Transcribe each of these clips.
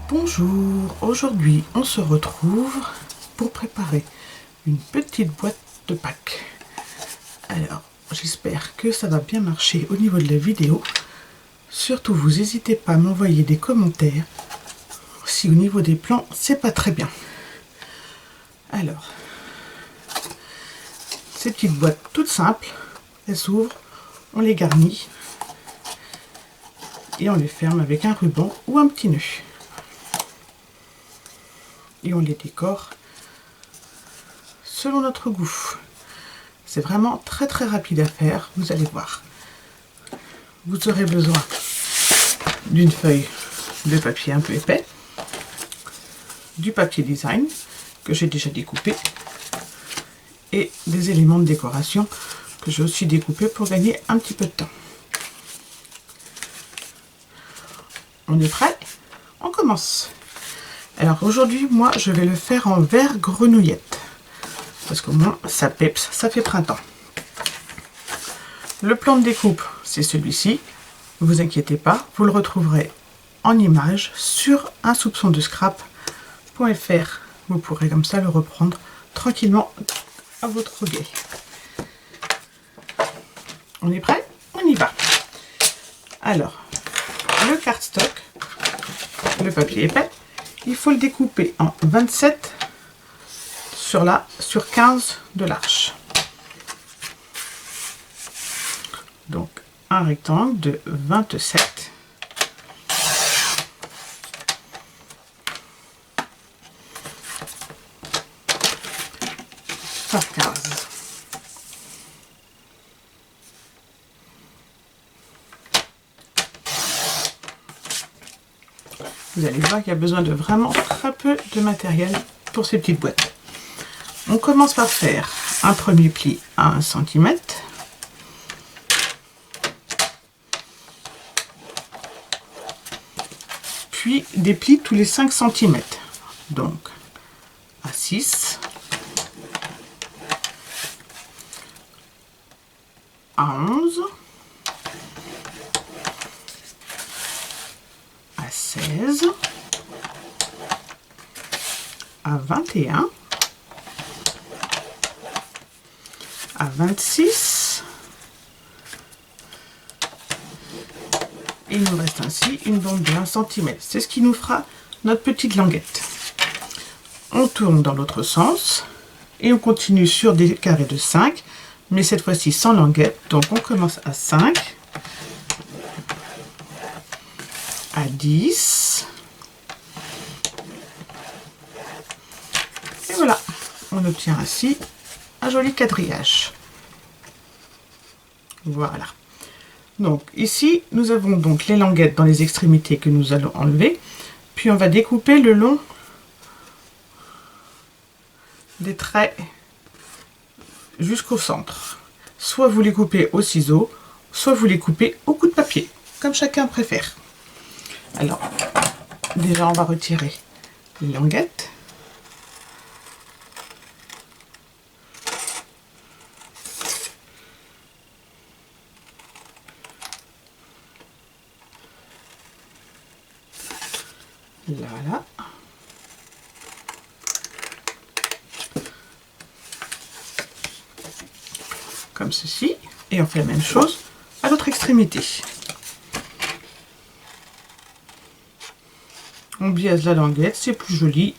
Bonjour, aujourd'hui on se retrouve pour préparer une petite boîte de Pâques. Alors j'espère que ça va bien marcher au niveau de la vidéo. Surtout vous n'hésitez pas à m'envoyer des commentaires si au niveau des plans c'est pas très bien. Alors ces petites boîtes toutes simples, elles s'ouvrent, on les garnit et on les ferme avec un ruban ou un petit nœud. Et on les décore selon notre goût. C'est vraiment très rapide à faire, vous allez voir. Vous aurez besoin d'une feuille de papier un peu épais, du papier design que j'ai déjà découpé et des éléments de décoration que j'ai aussi découpé pour gagner un petit peu de temps. On est prêt? On commence. Alors aujourd'hui, moi, je vais le faire en vert grenouillette. Parce qu'au moins, ça peps, ça fait printemps. Le plan de découpe, c'est celui-ci. Ne vous inquiétez pas, vous le retrouverez en image sur unsoupçondescrap.fr. Vous pourrez comme ça le reprendre tranquillement à votre guet. On est prêt? On y va. Alors, le cardstock, le papier épais, il faut le découper en 27 sur 15 de large. Donc un rectangle de 27 par 15. Vous allez voir qu'il y a besoin de vraiment très peu de matériel pour ces petites boîtes. On commence par faire un premier pli à 1 cm. Puis des plis tous les 5 cm. Donc à 6, à 11, à 16, à 21, à 26, et il nous reste ainsi une bande de 1 cm. C'est ce qui nous fera notre petite languette. On tourne dans l'autre sens et on continue sur des carrés de 5, mais cette fois-ci sans languette. Donc on commence à 5, à 10, et voilà, on obtient ainsi un joli quadrillage. Voilà. Donc ici nous avons donc les languettes dans les extrémités que nous allons enlever, puis on va découper le long des traits jusqu'au centre. Soit vous les coupez au ciseau, soit vous les coupez au coup de papier, comme chacun préfère. Alors déjà on va retirer les languettes. Voilà. Comme ceci. Et on fait la même chose à l'autre extrémité. On biaise la languette, c'est plus joli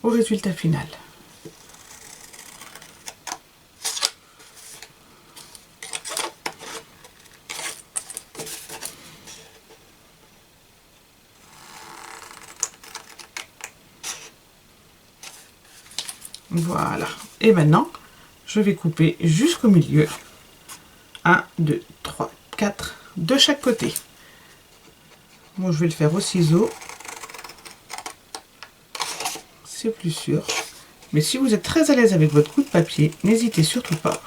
au résultat final. Voilà. Et maintenant, je vais couper jusqu'au milieu. 1, 2, 3, 4 de chaque côté. Moi, je vais le faire au ciseau. C'est plus sûr. Mais si vous êtes très à l'aise avec votre coup de papier, n'hésitez surtout pas.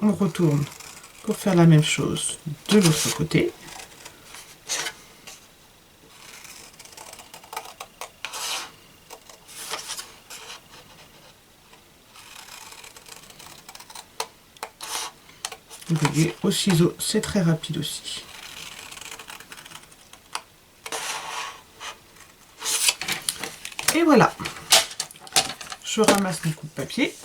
On retourne pour faire la même chose de l'autre côté. Vous voyez, au ciseau, c'est très rapide aussi. Et voilà. Je ramasse mon coup de papier.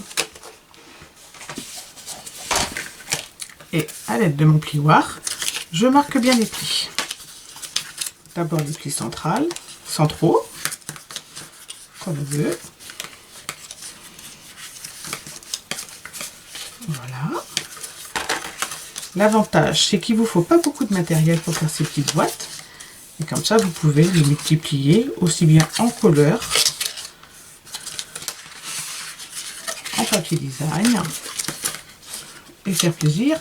Et à l'aide de mon plioir, je marque bien les plis. D'abord les plis centraux, comme on veut. Voilà. L'avantage, c'est qu'il ne vous faut pas beaucoup de matériel pour faire ces petites boîtes. Et comme ça, vous pouvez les multiplier aussi bien en couleur, en papier design, et faire plaisir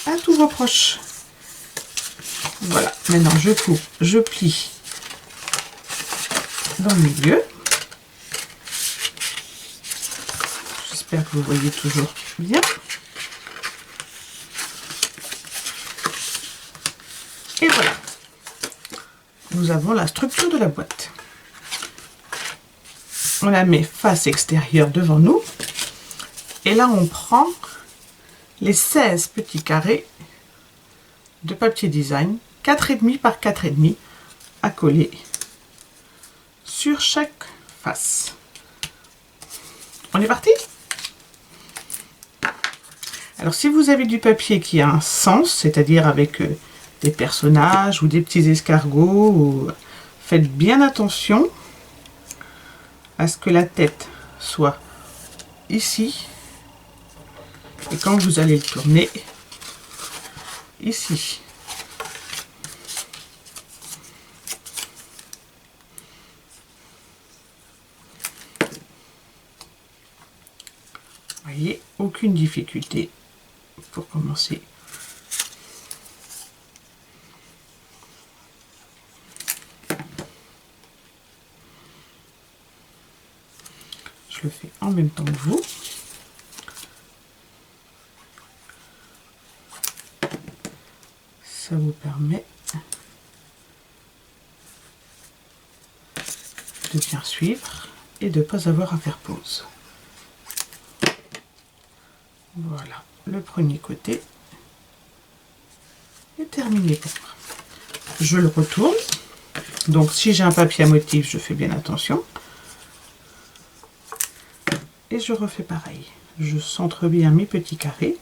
à tous vos proches. Voilà, maintenant je coupe, je plie dans le milieu. J'espère que vous voyez toujours bien. Et voilà, nous avons la structure de la boîte. On la met face extérieure devant nous. Et là, on prend les 16 petits carrés de papier design, 4,5 par 4,5 à coller sur chaque face. On est parti? Alors, si vous avez du papier qui a un sens, c'est-à-dire avec des personnages ou des petits escargots, faites bien attention à ce que la tête soit ici. Et quand vous allez le tourner, ici. Vous voyez, aucune difficulté pour commencer. Je le fais en même temps que vous. Ça vous permet de bien suivre et de ne pas avoir à faire pause. Voilà, le premier côté est terminé pour moi. Je le retourne. Donc si j'ai un papier à motif, je fais bien attention. Et je refais pareil. Je centre bien mes petits carrés.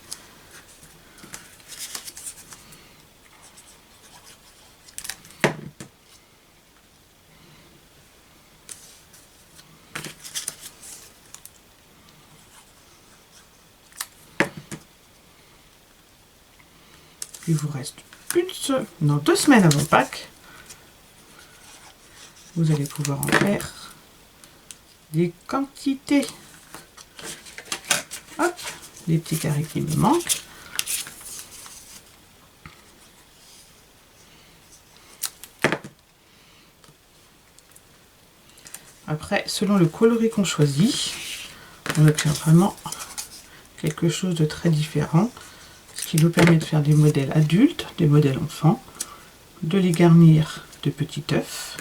Il vous reste 2 semaines avant Pâques. Vous allez pouvoir en faire des quantités. Hop, les petits carrés qui me manquent. Après, selon le coloris qu'on choisit, on obtient vraiment quelque chose de très différent. Ce qui nous permet de faire des modèles adultes, des modèles enfants, de les garnir de petits œufs,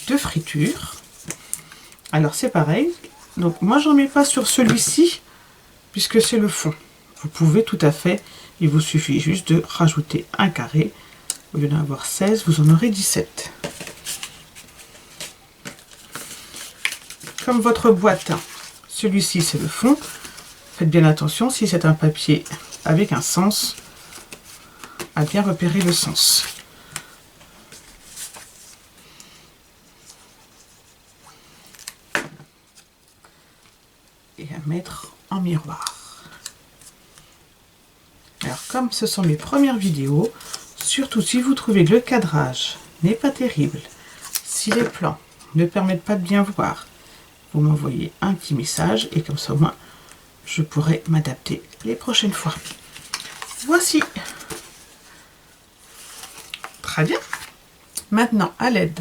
de friture. Alors c'est pareil, donc moi j'en mets pas sur celui-ci, puisque c'est le fond. Vous pouvez tout à fait, il vous suffit juste de rajouter un carré. Au lieu d'en avoir 16, vous en aurez 17. Comme votre boîte, celui-ci c'est le fond. Faites bien attention, si c'est un papier avec un sens, à bien repérer le sens. Et à mettre en miroir. Alors comme ce sont mes premières vidéos, surtout si vous trouvez que le cadrage n'est pas terrible, si les plans ne permettent pas de bien voir, vous m'envoyez un petit message et comme ça au moins je pourrai m'adapter les prochaines fois. Voici. Très bien. Maintenant, à l'aide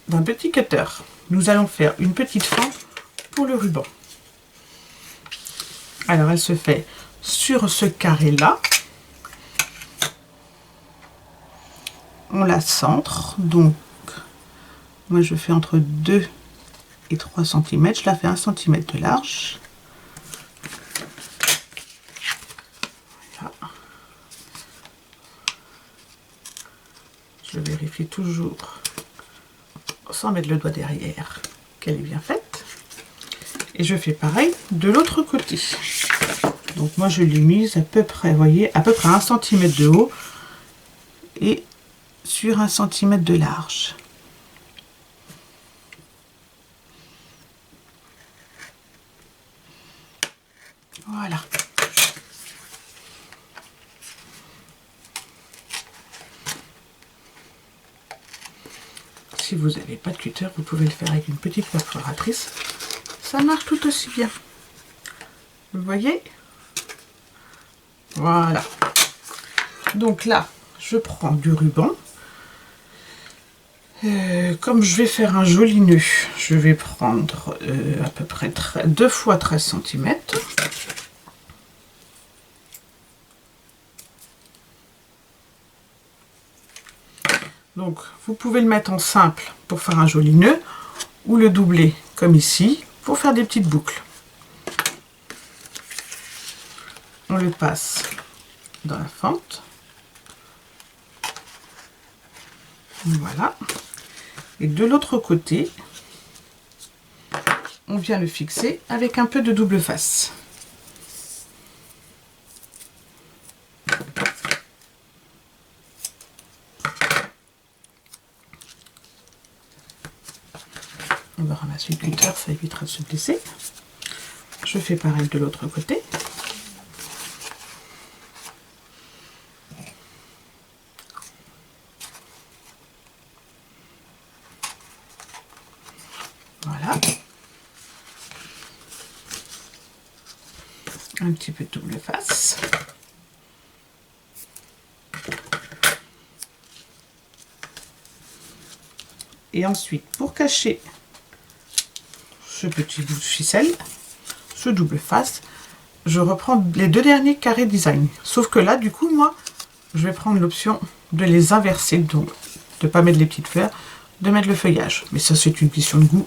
d'un petit cutter, nous allons faire une petite fin pour le ruban. Alors, elle se fait sur ce carré-là. On la centre. Donc, moi, je fais entre 2 et 3 cm. Je la fais 1 cm de large. Je vérifie toujours, sans mettre le doigt derrière, qu'elle est bien faite. Et je fais pareil de l'autre côté. Donc moi je l'ai mise à peu près, vous voyez, à peu près 1 cm de haut et sur 1 cm de large. Voilà. Si vous n'avez pas de cutter, vous pouvez le faire avec une petite perforatrice. Ça marche tout aussi bien. Vous voyez? Voilà. Donc là, je prends du ruban. Comme je vais faire un joli nœud, je vais prendre à peu près 2 fois 13 cm. Donc, vous pouvez le mettre en simple pour faire un joli nœud, ou le doubler comme ici pour faire des petites boucles. On le passe dans la fente. Voilà. Et de l'autre côté, on vient le fixer avec un peu de double face. On va ramasser le cutter, ça évitera de se blesser. Je fais pareil de l'autre côté. Voilà. Un petit peu de double face. Et ensuite, pour cacher ce petit bout de ficelle, ce double face, je reprends les 2 derniers carrés design. Sauf que là, du coup, moi, je vais prendre l'option de les inverser, donc de ne pas mettre les petites fleurs, de mettre le feuillage. Mais ça, c'est une question de goût.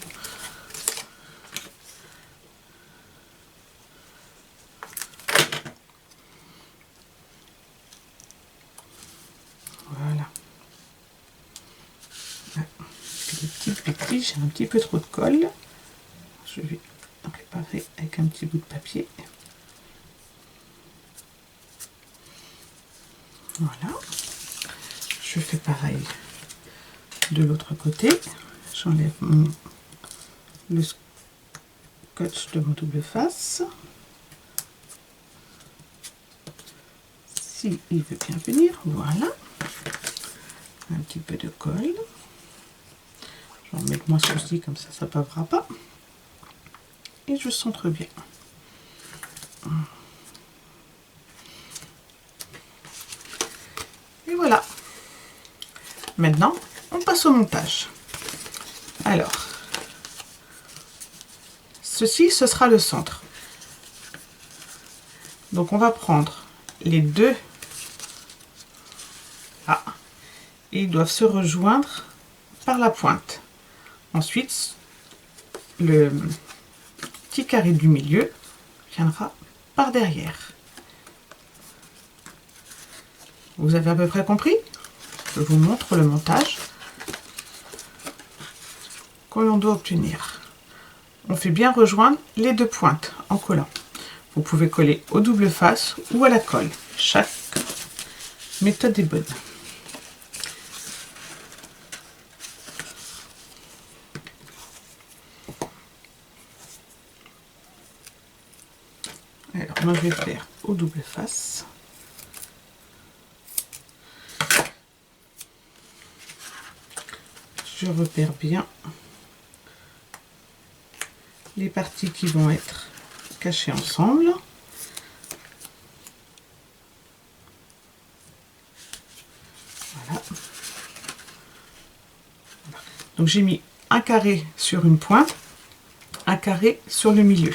Voilà. Les petites pétilles, j'ai un petit peu trop de colle. Je vais réparer avec un petit bout de papier. Voilà. Je fais pareil de l'autre côté. J'enlève le scotch de mon double face. Si il veut bien venir, voilà. Un petit peu de colle. Je vais en mettre moins souci, comme ça ne pavera pas. Et je centre bien. Et voilà. Maintenant, on passe au montage. Alors, ceci, ce sera le centre. Donc, on va prendre les deux là, et ils doivent se rejoindre par la pointe. Ensuite, le petit carré du milieu viendra par derrière. Vous avez à peu près compris? Je vous montre le montage qu'on doit obtenir. On fait bien rejoindre les deux pointes en collant. Vous pouvez coller au double face ou à la colle. Chaque méthode est bonne. Alors moi je vais faire au double face. Je repère bien les parties qui vont être cachées ensemble. Voilà. Donc j'ai mis un carré sur une pointe, un carré sur le milieu.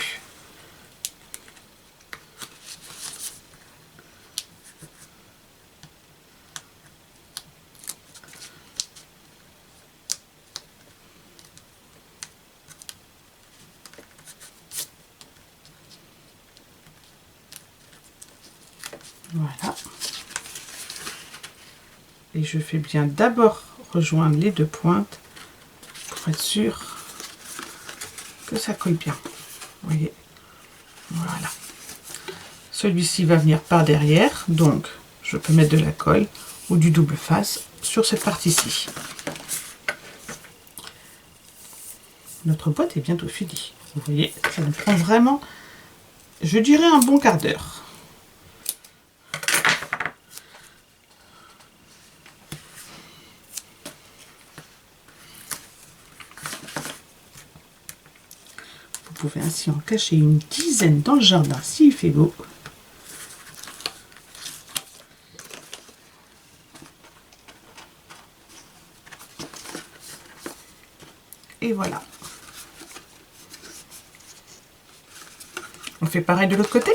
Voilà. Et je fais bien d'abord rejoindre les deux pointes pour être sûr que ça colle bien. Vous voyez, voilà. Celui-ci va venir par derrière, donc je peux mettre de la colle ou du double face sur cette partie-ci. Notre boîte est bientôt finie. Vous voyez, ça me prend vraiment, je dirais, un bon quart d'heure. Vous pouvez ainsi en cacher une dizaine dans le jardin s'il fait beau. Et voilà. On fait pareil de l'autre côté.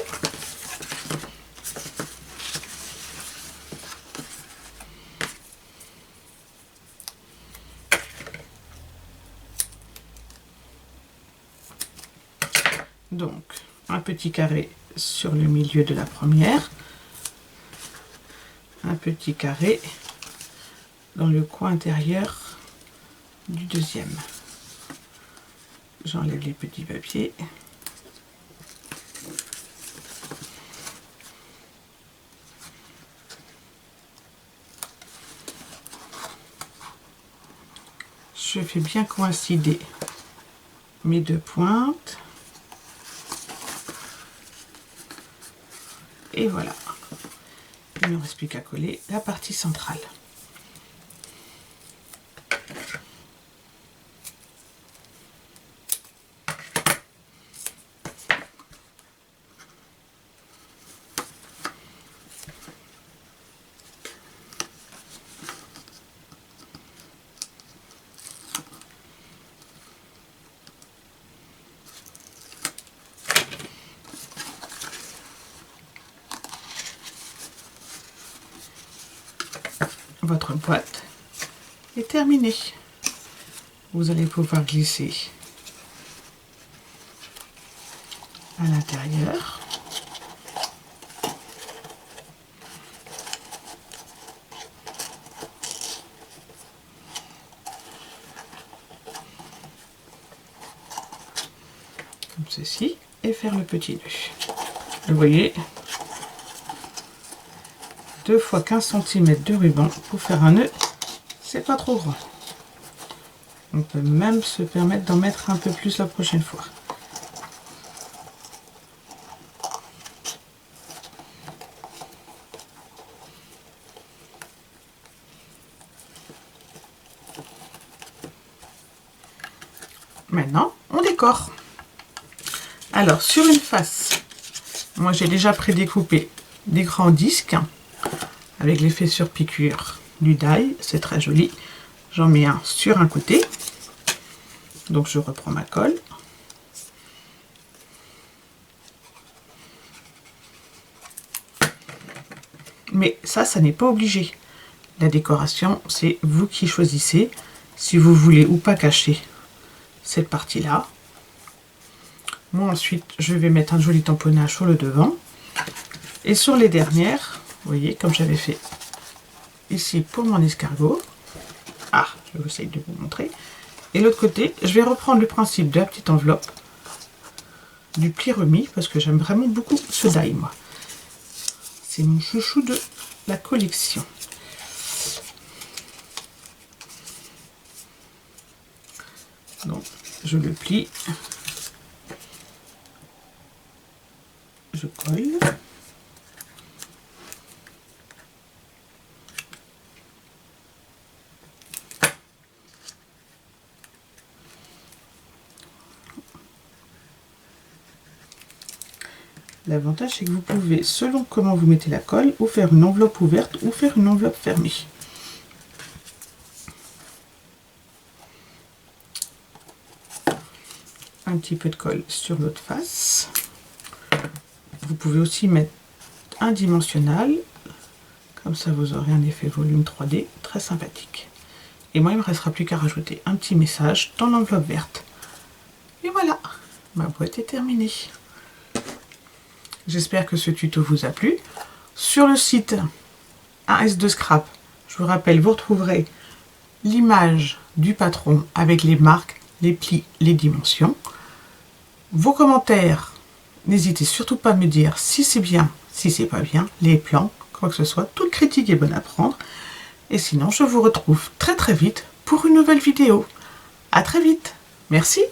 Donc, un petit carré sur le milieu de la première. Un petit carré dans le coin intérieur du deuxième. J'enlève les petits papiers. Je fais bien coïncider mes deux pointes. Et voilà. Il ne me reste plus qu'à coller la partie centrale. Votre boîte est terminée. Vous allez pouvoir glisser à l'intérieur. Comme ceci, et faire le petit nœud. Vous voyez, 2 fois 15 cm de ruban pour faire un nœud, c'est pas trop grand. On peut même se permettre d'en mettre un peu plus la prochaine fois. Maintenant, on décore. Alors, sur une face, moi j'ai déjà prédécoupé des grands disques avec l'effet sur piqûre du die, c'est très joli. J'en mets un sur un côté. Donc je reprends ma colle. Mais ça n'est pas obligé. La décoration, c'est vous qui choisissez si vous voulez ou pas cacher cette partie-là. Moi ensuite, je vais mettre un joli tamponnage sur le devant. Et sur les dernières, vous voyez, comme j'avais fait ici pour mon escargot. Ah, je vais essayer de vous montrer. Et l'autre côté, je vais reprendre le principe de la petite enveloppe, du pli remis, parce que j'aime vraiment beaucoup ce die, moi. C'est mon chouchou de la collection. Donc, je le plie. Je colle. L'avantage, c'est que vous pouvez, selon comment vous mettez la colle, ou faire une enveloppe ouverte ou faire une enveloppe fermée. Un petit peu de colle sur l'autre face. Vous pouvez aussi mettre un dimensionnel, comme ça vous aurez un effet volume 3D très sympathique. Et moi, il ne me restera plus qu'à rajouter un petit message dans l'enveloppe verte. Et voilà, ma boîte est terminée. J'espère que ce tuto vous a plu. Sur le site AS2 Scrap, Je vous rappelle, vous retrouverez l'image du patron avec les marques, les plis, les dimensions. Vos commentaires, n'hésitez surtout pas à me dire si c'est bien, si c'est pas bien, les plans, quoi que ce soit. Toute critique est bonne à prendre. Et sinon, je vous retrouve très vite pour une nouvelle vidéo. À très vite. Merci.